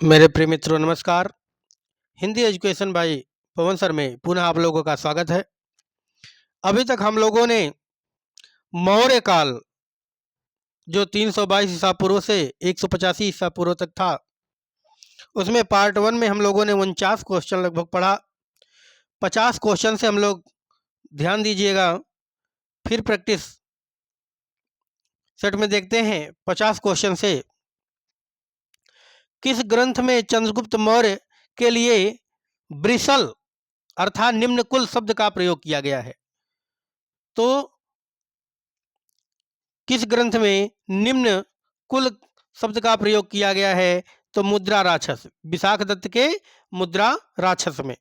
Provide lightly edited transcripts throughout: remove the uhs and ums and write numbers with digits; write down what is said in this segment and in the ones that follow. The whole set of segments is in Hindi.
मेरे प्रिय मित्रों नमस्कार। Hindi education by Pawan sir में पुनः आप लोगों का स्वागत है। अभी तक हम लोगों ने मौर्य काल जो 322 ईसा पूर्व से 185 ईसा पूर्व तक था, उसमें पार्ट 1 में हम लोगों ने 49 क्वेश्चन लगभग पढ़ा। 50 क्वेश्चन से हम लोग ध्यान दीजिएगा, फिर प्रैक्टिस सेट में देखते हैं 50 क्वेश्चन से किस ग्रंथ में चंद्रगुप्त मौर्य के लिए ब्रिसल अर्थात निम्न कुल शब्द का प्रयोग किया गया है। तो किस ग्रंथ में निम्न कुल शब्द का प्रयोग किया गया है? तो मुद्रा राक्षस, विशाख दत्त के मुद्रा राक्षस में।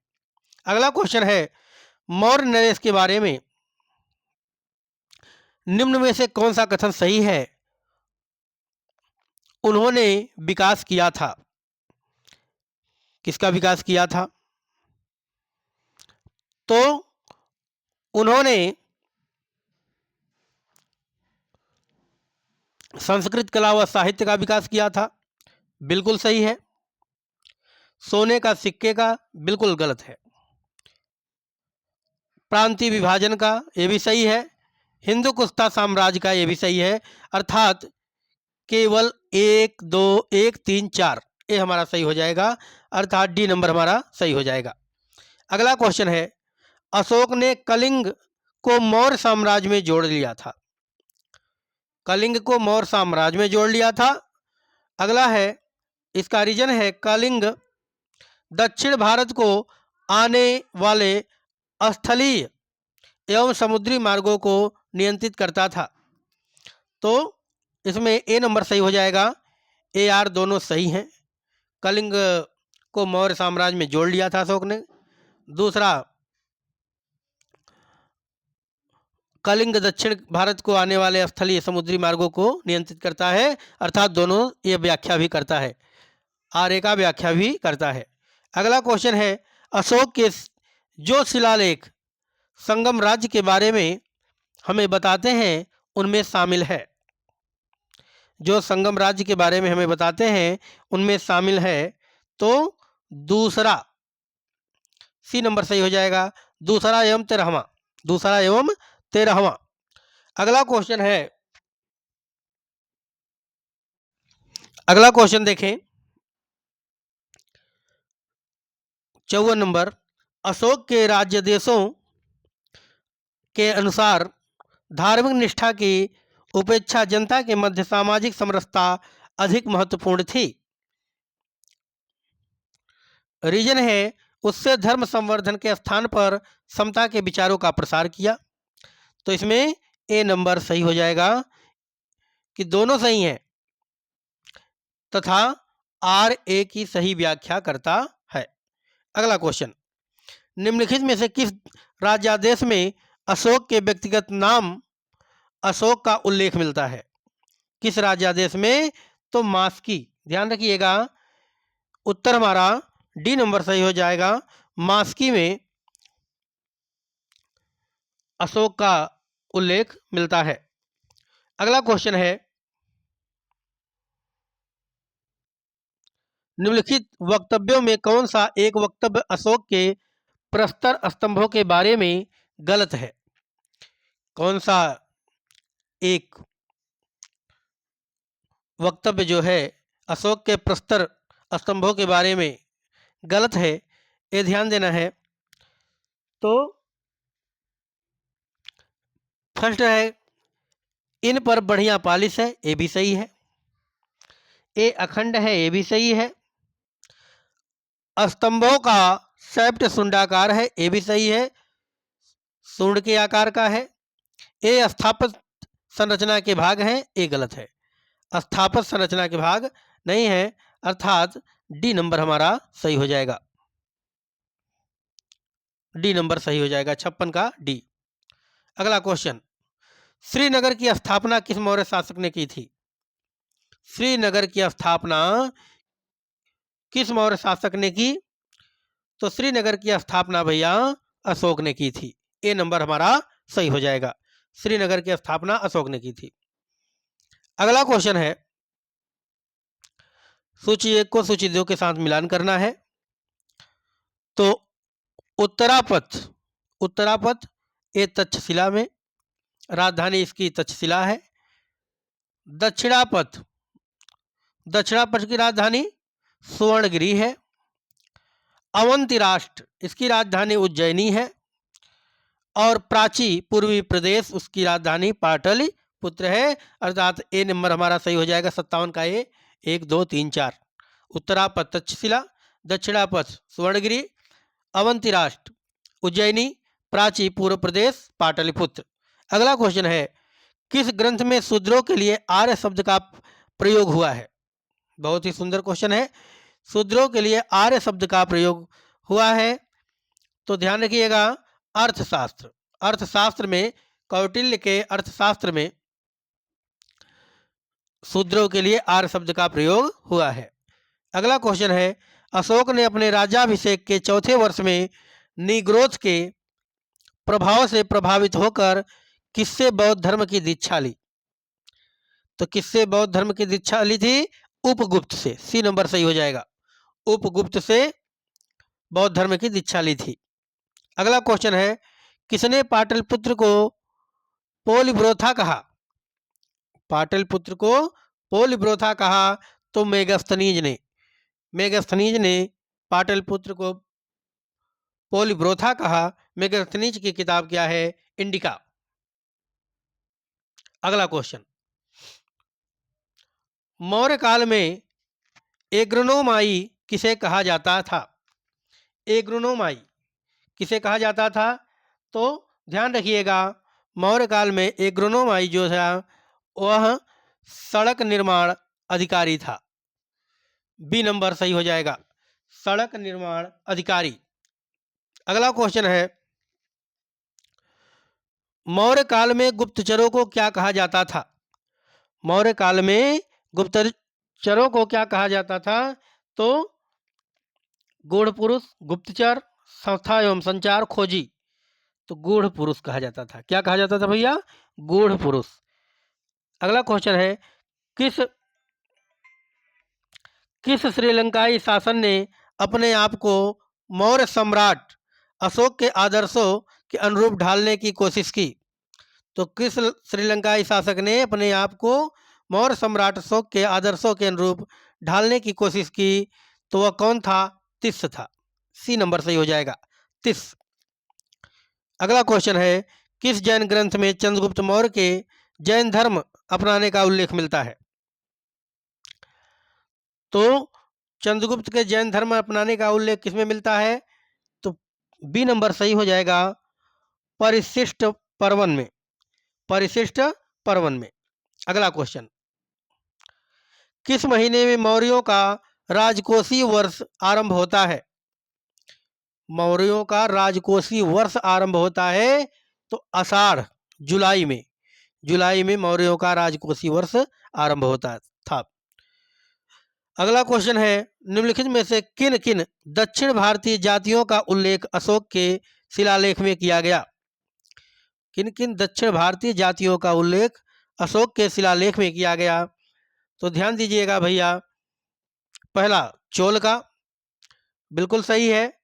अगला क्वेश्चन है, मौर्य नरेश के बारे में निम्न में से कौन सा कथन सही है? उन्होंने विकास किया था। किसका विकास किया था? तो उन्होंने संस्कृत कला व साहित्य का विकास किया था। बिल्कुल सही है। सोने का सिक्के का बिल्कुल गलत है। प्रांतीय विभाजन का ये भी सही है। हिंदू कुश्ता साम्राज्य का ये भी सही है। अर्थात केवल 1 2 1 3 4 ये हमारा सही हो जाएगा। अर्थात डी नंबर हमारा सही हो जाएगा। अगला क्वेश्चन है, अशोक ने कलिंग को मौर्य साम्राज्य में जोड़ लिया था। कलिंग को मौर्य साम्राज्य में जोड़ लिया था। अगला है, इसका रीजन है कलिंग दक्षिण भारत को आने वाले स्थलीय एवं समुद्री मार्गों को नियंत्रित करता था। तो इसमें ए नंबर सही हो जाएगा। ए आर दोनों सही हैं। कलिंग को मौर्य साम्राज्य में जोड़ लिया था अशोक ने। दूसरा, कलिंग दक्षिण भारत को आने वाले स्थलीय समुद्री मार्गों को नियंत्रित करता है। अर्थात दोनों ये व्याख्या भी करता है, आर्य का व्याख्या भी करता है। अगला क्वेश्चन है, अशोक के जो शिलालेख संगम राज्य के बारे में हमें बताते हैं उनमें शामिल है। जो संगम राज्य के बारे में हमें बताते हैं उनमें शामिल है। तो दूसरा सी नंबर सही हो जाएगा। दूसरा एवं 13वां, दूसरा एवं 13वां। अगला क्वेश्चन है, अगला क्वेश्चन देखें 54 नंबर। अशोक के राज्य देशों के अनुसार धार्मिक निष्ठा की उपेक्षा जनता के मध्य सामाजिक समरसता अधिक महत्वपूर्ण थी। रीजन है, उससे धर्म संवर्धन के स्थान पर समता के विचारों का प्रसार किया। तो इसमें ए नंबर सही हो जाएगा कि दोनों सही हैं तथा आर ए की सही व्याख्या करता है। अगला क्वेश्चन, निम्नलिखित में से किस राज्यादेश में अशोक के व्यक्तिगत नाम अशोक का उल्लेख मिलता है? किस राज्यादेश में? तो मास्की। ध्यान रखिएगा, उत्तर हमारा डी नंबर सही हो जाएगा। मास्की में अशोक का उल्लेख मिलता है। अगला क्वेश्चन है, निम्नलिखित वक्तव्यों में कौन सा एक वक्तव्य अशोक के प्रस्तर स्तंभों के बारे में गलत है? कौन सा एक वक्तव्य जो है अशोक के प्रस्तर स्तंभों के बारे में गलत है, ये ध्यान देना है। तो फर्स्ट है, इन पर बढ़िया पालिश है, ये भी सही है। ये अखंड है, ये भी सही है। स्तंभों का सेप्ट सुंडाकार है, ये भी सही है, सूंड के आकार का है। ये स्थापित संरचना के भाग हैं, ये गलत है। स्थापित संरचना के भाग नहीं है। अर्थात डी नंबर हमारा सही हो जाएगा। डी नंबर सही हो जाएगा, 56 का डी। अगला क्वेश्चन, श्रीनगर की स्थापना किस मौर्य शासक ने की थी? श्रीनगर की स्थापना किस मौर्य शासक ने की? तो श्रीनगर की स्थापना भैया अशोक ने की थी। ए नंबर हमारा सही हो जाएगा। श्रीनगर की स्थापना अशोक ने की थी। अगला क्वेश्चन है, सूची 1 को सूची 2 के साथ मिलान करना है। तो उत्तरापथ, उत्तरापथ ये तक्षशिला में, राजधानी इसकी तक्षशिला है। दक्षिणापथ, दक्षिणापथ की राजधानी सुवर्णगिरी है। अवंती राष्ट्र इसकी राजधानी उज्जैनी है। और प्राची पूर्वी प्रदेश उसकी राजधानी पाटलिपुत्र है। अर्थात ए नंबर हमारा सही हो जाएगा 57 का ए। 1 2 3 4 उत्तरापथ तक्षशिला, दक्षिणापथ सुवर्णगिरी, अवंती राष्ट्र उज्जैनी, प्राची पूर्व प्रदेश पाटलिपुत्र। अगला क्वेश्चन है, किस ग्रंथ में शूद्रों के लिए आर्य शब्द का प्रयोग हुआ है? बहुत ही सुंदर क्वेश्चन है। शूद्रों के लिए आर्य शब्द का प्रयोग हुआ है तो ध्यान रखिएगा, अर्थशास्त्र, अर्थशास्त्र में, कौटिल्य के अर्थशास्त्र में शूद्रों के लिए आर्य शब्द का प्रयोग हुआ है। अगला क्वेश्चन है, अशोक ने अपने राज्याभिषेक के चौथे वर्ष में निग्रोध के प्रभाव से प्रभावित होकर किससे बौद्ध धर्म की दीक्षा ली? तो किससे बौद्ध धर्म की दीक्षा ली थी? उपगुप्त से। सी नंबर सही हो जाएगा, उपगुप्त से बौद्ध धर्म की दीक्षा ली थी। अगला क्वेश्चन है, किसने पाटलिपुत्र को पोलिब्रोथा कहा? पाटलिपुत्र को पोलिब्रोथा कहा तो मेगस्थनीज ने, मेगस्थनीज ने पाटलिपुत्र को पोलिब्रोथा कहा। मेगस्थनीज की किताब क्या है? इंडिका। अगला क्वेश्चन, मौर्य काल में एग्रोनोमाई किसे कहा जाता था? एग्रोनोमाई किसे कहा जाता था? तो ध्यान रखिएगा, मौर्य काल में एग्रोनोमाई जो था वह सड़क निर्माण अधिकारी था। बी नंबर सही हो जाएगा, सड़क निर्माण अधिकारी। अगला क्वेश्चन है, मौर्य काल में गुप्तचरों को क्या कहा जाता था? मौर्य काल में गुप्तचरों को क्या कहा जाता था? तो गूढ़ पुरुष, गुप्तचर, संस्था एवं संचार खोजी, तो गूढ़ पुरुष कहा जाता था। क्या कहा जाता था भैया? गूढ़ पुरुष। अगला क्वेश्चन है, किस श्रीलंकाई शासन ने अपने आप को मौर्य सम्राट अशोक के आदर्शों के अनुरूप ढालने की कोशिश की? तो किस श्रीलंकाई शासक ने अपने आप को मौर्य सम्राट अशोक के आदर्शों के अनुरूप ढालने की कोशिश की? तो वह कौन था? तिस था। सी नंबर सही हो जाएगा, तिस। अगला क्वेश्चन है, किस जैन ग्रंथ में चंद्रगुप्त मौर्य के जैन धर्म अपनाने का उल्लेख मिलता है? तो चंद्रगुप्त के जैन धर्म अपनाने का उल्लेख किसमें मिलता है? तो बी नंबर सही हो जाएगा, परिशिष्ट पर्वन में, परिशिष्ट पर्वन में। अगला क्वेश्चन, किस महीने में मौर्यों का राजकोषीय वर्ष आरंभ होता है? मौर्यों का राजकोषीय वर्ष आरंभ होता है तो आषाढ़, जुलाई में, जुलाई में मौर्यों का राजकोषीय वर्ष आरंभ होता था। अगला क्वेश्चन है, निम्नलिखित में से किन किन दक्षिण भारतीय जातियों का उल्लेख अशोक के शिलालेख में किया गया? किन किन दक्षिण भारतीय जातियों का उल्लेख अशोक के शिलालेख में किया गया? तो ध्यान दीजिएगा भैया, पहला चोल का, बिल्कुल सही है।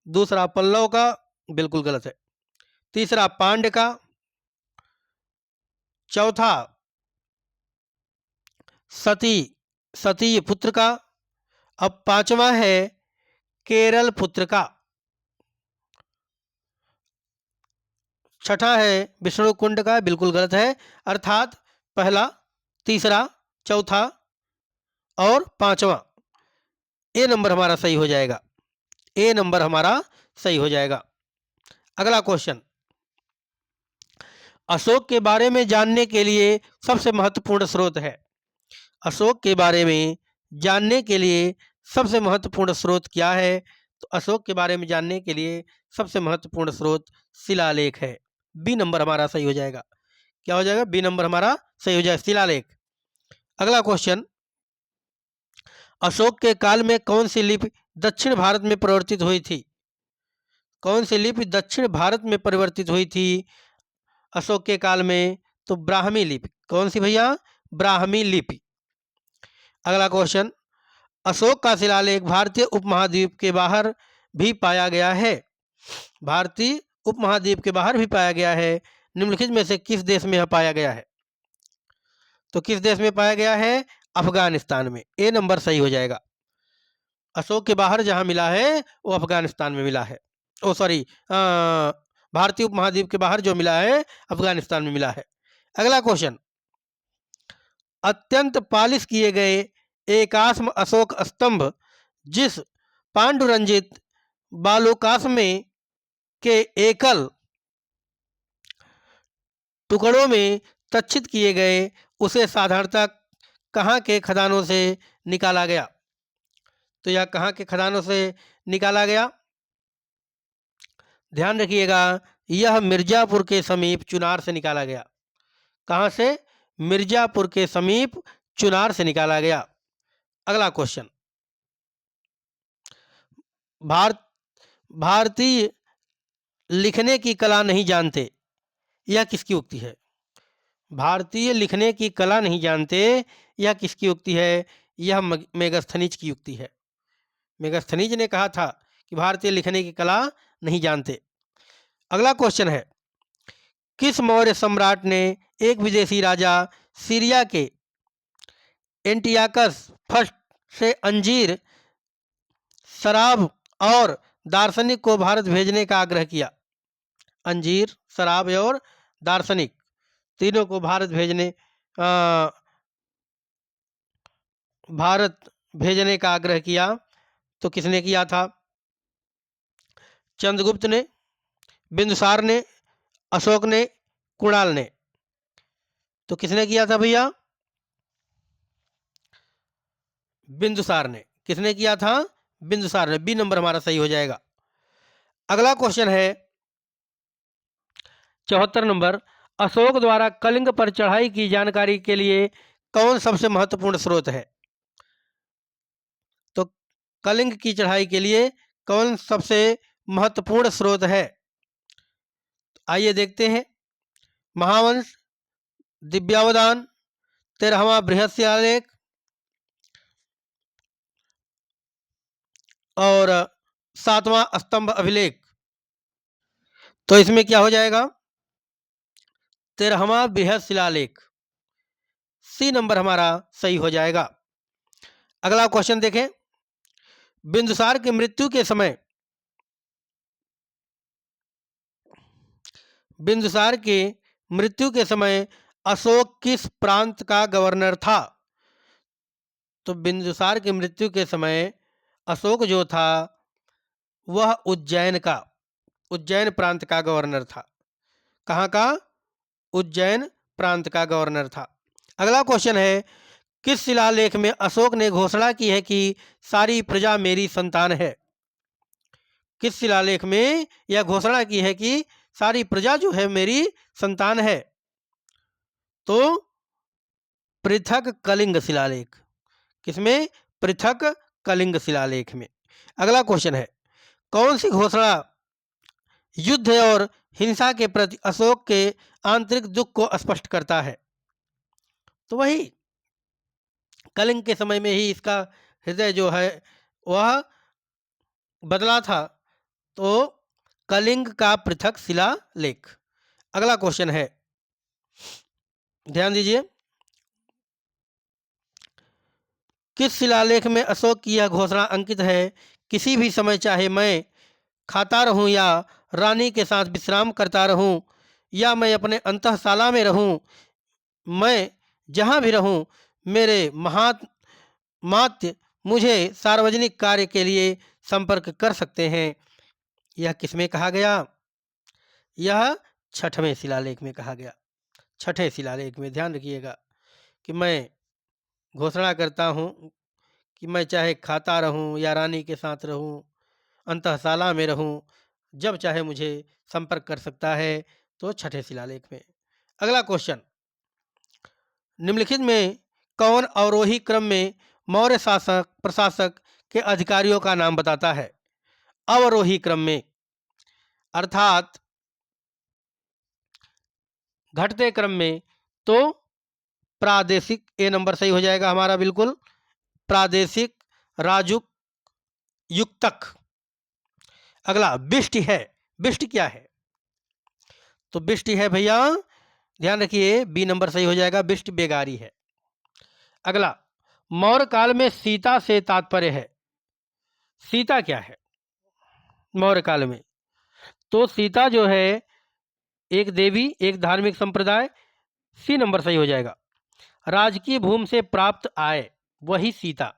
दूसरा पल्लव का, बिल्कुल गलत है। तीसरा पांड्य का, चौथा सती पुत्र का, अब पांचवा है केरल पुत्र का, छठा है विष्णुकुंड का, बिल्कुल गलत है। अर्थात पहला, तीसरा, चौथा और पांचवा, ए नंबर हमारा सही हो जाएगा, ए नंबर हमारा सही हो जाएगा। अगला क्वेश्चन, अशोक के बारे में जानने के लिए सबसे महत्वपूर्ण स्रोत है? अशोक के बारे में जानने के लिए सबसे महत्वपूर्ण स्रोत क्या है? तो अशोक के बारे में जानने के लिए सबसे महत्वपूर्ण स्रोत शिलालेख है। बी नंबर हमारा सही हो जाएगा। क्या हो जाएगा? बी नंबर हमारा सही हो जाएगा, शिलालेख। अगला क्वेश्चन, अशोक के काल में कौन सी लिपि दक्षिण भारत में परिवर्तित हुई थी? कौन सी लिपि दक्षिण भारत में परिवर्तित हुई थी अशोक के काल में? तो ब्राह्मी लिपि। कौन सी भैया? ब्राह्मी लिपि। अगला क्वेश्चन, अशोक का शिलालेख भारतीय उपमहाद्वीप के बाहर भी पाया गया है। भारतीय उपमहाद्वीप के बाहर भी पाया गया है। निम्नलिखित में से किस देश में यह पाया गया है? तो किस देश में पाया गया है? अफगानिस्तान में। ए नंबर सही हो जाएगा। अशोक के बाहर जहां मिला है वो अफगानिस्तान में मिला है। ओ सॉरी, भारतीय उपमहाद्वीप के बाहर जो मिला है अफगानिस्तान में मिला है। अगला क्वेश्चन, अत्यंत पालिश किए गए एकाश्म अशोक स्तंभ जिस पांडुरंजित बालुकाश्म के एकल टुकड़ों में तच्छित किए गए उसे साधारणतः कहाँ के खदानों से निकाला गया? तो यह कहाँ के खदानों से निकाला गया? ध्यान रखिएगा, यह मिर्जापुर के समीप चुनार से निकाला गया। कहाँ से? मिर्जापुर के समीप चुनार से निकाला गया। अगला क्वेश्चन, भारतीय लिखने की कला नहीं जानते, यह किसकी उक्ति है? भारतीय लिखने की कला नहीं जानते, यह किसकी उक्ति है? यह मेगस्थनीज की उक्ति है। मेगस्थनीज ने कहा था कि भारतीय लिखने की कला नहीं जानते। अगला क्वेश्चन है, किस मौर्य सम्राट ने एक विदेशी राजा सीरिया के एंटियाकस फर्स्ट से अंजीर, शराब और दार्शनिक को भारत भेजने का आग्रह किया? अंजीर, शराब और दार्शनिक तीनों को भारत भेजने का आग्रह किया। तो किसने किया था? चंद्रगुप्त ने, बिंदुसार ने, अशोक ने, कुणाल ने। तो किसने किया था भैया? बिंदुसार ने। किसने किया था? बिंदुसार ने। बी नंबर हमारा सही हो जाएगा। अगला क्वेश्चन है 74 नंबर, अशोक द्वारा कलिंग पर चढ़ाई की जानकारी के लिए कौन सबसे महत्वपूर्ण स्रोत है? तो कलिंग की चढ़ाई के लिए कौन सबसे महत्वपूर्ण स्रोत है? आइए देखते हैं। महावंश, दिव्यावदान, 13वां बृहस्पतिलेख और 7वां स्तंभ अभिलेख। तो इसमें क्या हो जाएगा? 13वां बृहद शिलालेख। सी नंबर हमारा सही हो जाएगा। अगला क्वेश्चन देखें, बिंदुसार की मृत्यु के समय बिंदुसार के मृत्यु के समय अशोक किस प्रांत का गवर्नर था? तो बिंदुसार की मृत्यु के समय अशोक जो था वह उज्जैन प्रांत का गवर्नर था। कहाँ का? उज्जैन प्रांत का गवर्नर था। अगला क्वेश्चन है, किस शिलालेख में अशोक ने घोषणा की है कि सारी प्रजा मेरी संतान है? किस शिलालेख में यह घोषणा की है कि सारी प्रजा जो है मेरी संतान है? तो पृथक कलिंग शिलालेख। किसमें? पृथक कलिंग शिलालेख में। अगला क्वेश्चन है, कौन सी घोषणा युद्ध और हिंसा के प्रति अशोक के आंतरिक दुख को स्पष्ट करता है? तो वही कलिंग के समय में ही इसका हृदय जो है वह बदला था। तो कलिंग का पृथक शिलालेख। अगला क्वेश्चन है, ध्यान दीजिए, किस शिलालेख में अशोक की यह घोषणा अंकित है, किसी भी समय चाहे मैं खाता रहूं या रानी के साथ विश्राम करता रहूं या मैं अपने अंतःशाला में रहूं, मैं जहां भी रहूं मेरे मात्य मुझे सार्वजनिक कार्य के लिए संपर्क कर सकते हैं। यह किसमें कहा गया? यह छठवें शिलालेख में कहा गया। छठे शिलालेख में ध्यान रखिएगा कि मैं घोषणा करता हूँ कि मैं चाहे खाता रहूँ या रानी के साथ रहूँ, अंतःशाला में रहूँ, जब चाहे मुझे संपर्क कर सकता है। तो छठे शिलालेख में। अगला क्वेश्चन, निम्नलिखित में कौन अवरोही क्रम में मौर्य शासक प्रशासक के अधिकारियों का नाम बताता है? अवरोही क्रम में अर्थात घटते क्रम में। तो प्रादेशिक, ए नंबर सही हो जाएगा हमारा बिल्कुल। प्रादेशिक राजुक युक्तक। अगला बिष्ट है, बिष्ट क्या है? तो बिष्ट है भैया, ध्यान रखिए, बी नंबर सही हो जाएगा, बिष्ट बेगारी है। अगला, मौर्य काल में सीता से तात्पर्य है। सीता क्या है मौर्य काल में? तो सीता जो है एक देवी, एक धार्मिक संप्रदाय, सी नंबर सही हो जाएगा। राजकीय भूमि से प्राप्त आय, वही सीता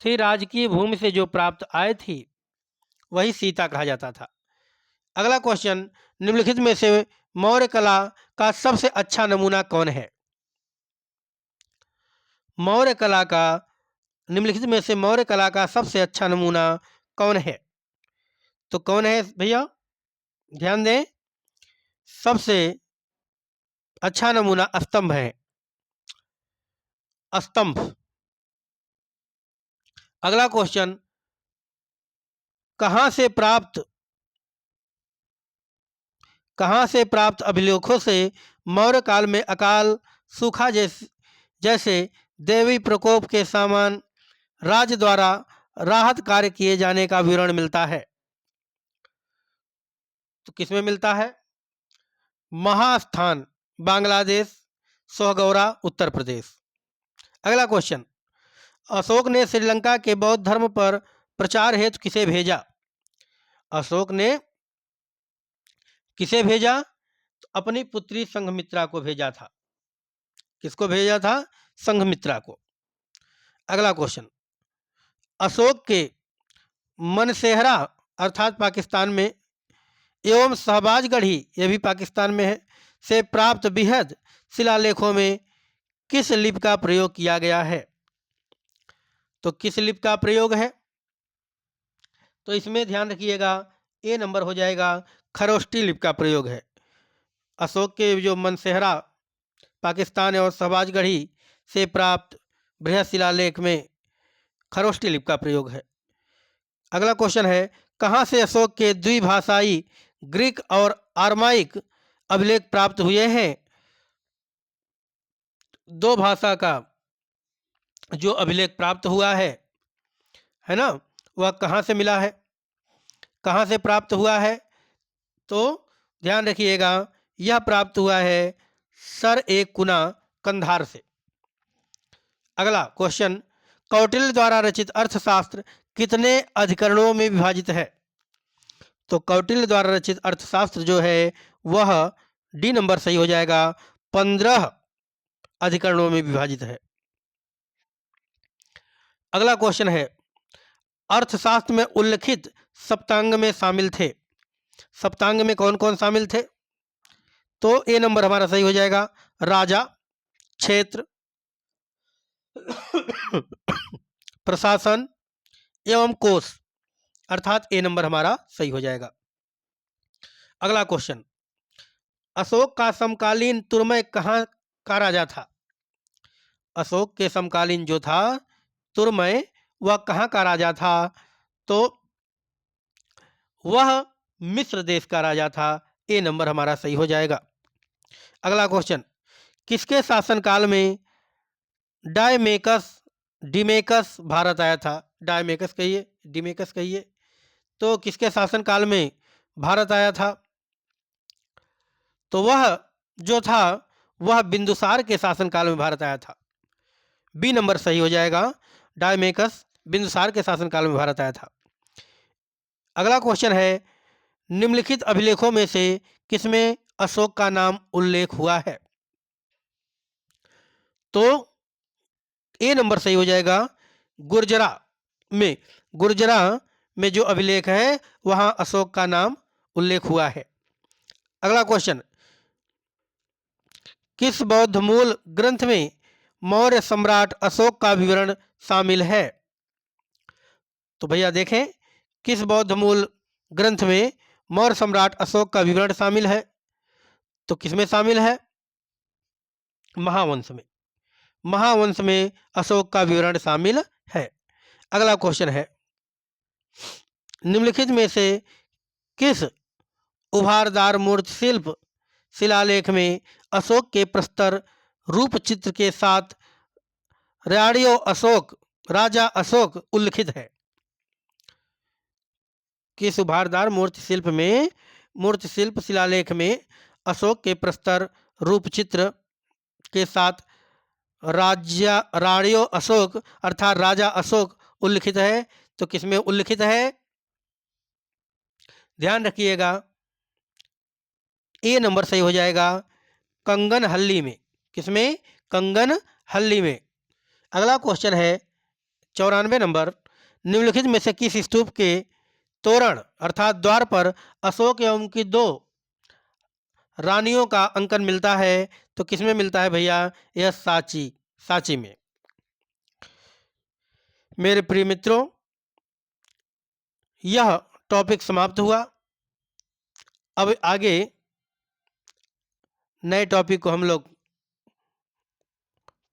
थी। राजकीय भूमि से जो प्राप्त आय थी वही सीता कहा जाता था। अगला क्वेश्चन, निम्नलिखित में से मौर्य कला का सबसे अच्छा नमूना कौन है? मौर्य कला का, निम्नलिखित में से मौर्य कला का सबसे अच्छा नमूना कौन है? तो कौन है भैया, ध्यान दें, सबसे अच्छा नमूना स्तंभ है, स्तंभ। अगला क्वेश्चन, कहां से प्राप्त अभिलेखों से मौर्य काल में अकाल, सूखा जैसे देवी प्रकोप के समान राज्य द्वारा राहत कार्य किए जाने का विवरण मिलता है? तो किसमें मिलता है? महास्थान बांग्लादेश, सोहगौरा उत्तर प्रदेश। अगला क्वेश्चन, अशोक ने श्रीलंका के बौद्ध धर्म पर प्रचार हेतु किसे भेजा? अशोक ने किसे भेजा? तो अपनी पुत्री संघमित्रा को भेजा था। किसको भेजा था? संघमित्रा को। अगला क्वेश्चन, अशोक के मनसेहरा अर्थात पाकिस्तान में एवं शहबाजगढ़ी, यह भी पाकिस्तान में है, से प्राप्त बृहद शिलालेखों में किस लिपि का प्रयोग किया गया है? तो किस लिपि का प्रयोग है? तो इसमें ध्यान रखिएगा, ए नंबर हो जाएगा, खरोष्टी लिपि का प्रयोग है। अशोक के जो मनसेहरा पाकिस्तान और शहबाजगढ़ी से प्राप्त बृहद शिलालेख में खरोष्टी लिपि का प्रयोग है। अगला क्वेश्चन है, कहाँ से अशोक के द्विभाषाई ग्रीक और आरमाइक अभिलेख प्राप्त हुए हैं? दो भाषा का जो अभिलेख प्राप्त हुआ है ना, वह कहाँ से मिला है, कहाँ से प्राप्त हुआ है? तो ध्यान रखिएगा, यह प्राप्त हुआ है सर ए कुना, कंधार से। अगला क्वेश्चन, कौटिल्य द्वारा रचित अर्थशास्त्र कितने अधिकरणों में विभाजित है? तो कौटिल्य द्वारा रचित अर्थशास्त्र जो है वह डी नंबर सही हो जाएगा, 15 अधिकरणों में विभाजित है। अगला क्वेश्चन है, अर्थशास्त्र में उल्लिखित सप्तांग में शामिल थे। सप्तांग में कौन कौन शामिल थे? तो ए नंबर हमारा सही हो जाएगा, राजा, क्षेत्र, प्रशासन एवं कोष, अर्थात ए नंबर हमारा सही हो जाएगा। अगला क्वेश्चन, अशोक का समकालीन तुर्मय कहाँ का राजा था? अशोक के समकालीन जो था तुर्मय, वह कहाँ का राजा था? तो वह मिस्र देश का राजा था। ए नंबर हमारा सही हो जाएगा। अगला क्वेश्चन, किसके शासनकाल में डिमेकस भारत आया था? डायमेकस कहिए, डिमेकस कहिए, तो किसके शासनकाल में भारत आया था? तो वह जो था वह बिंदुसार के शासनकाल में भारत आया था। बी नंबर सही हो जाएगा, डायमेकस बिंदुसार के शासनकाल में भारत आया था। अगला क्वेश्चन है, निम्नलिखित अभिलेखों में से किसमें अशोक का नाम उल्लेख हुआ है? तो ए नंबर सही हो जाएगा, गुर्जरा में जो अभिलेख है वहां अशोक का नाम उल्लेख हुआ है। अगला क्वेश्चन, किस बौद्ध मूल ग्रंथ में मौर्य सम्राट अशोक का विवरण शामिल है? तो भैया देखें, किस बौद्ध मूल ग्रंथ में मौर्य सम्राट अशोक का विवरण शामिल है? तो किसमें शामिल है? महावंश में। महावंश में अशोक का विवरण शामिल है। अगला क्वेश्चन है, निम्नलिखित में से किस उभारदार मूर्ति शिल्प शिलालेख में अशोक के प्रस्तर रूप चित्र के साथ राजा अशोक उल्लिखित है? किस उभारदार मूर्ति शिल्प शिलालेख में अशोक के प्रस्तर रूप चित्र के साथ राणियो अशोक अर्थात राजा अशोक उल्लिखित है? तो किसमें उल्लिखित है? ध्यान रखिएगा, ए नंबर सही हो जाएगा, कंगन हल्ली में। किसमें? कंगन हल्ली में। अगला क्वेश्चन है 94 नंबर, निम्नलिखित में से किस स्तूप के तोरण अर्थात द्वार पर अशोक एवं उनकी 2 रानियों का अंकन मिलता है? तो किसमें मिलता है भैया? यह सांची में। मेरे प्रिय मित्रों, यह टॉपिक समाप्त हुआ। अब आगे नए टॉपिक को हम लोग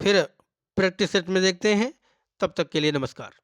फिर प्रैक्टिस सेट में देखते हैं। तब तक के लिए नमस्कार।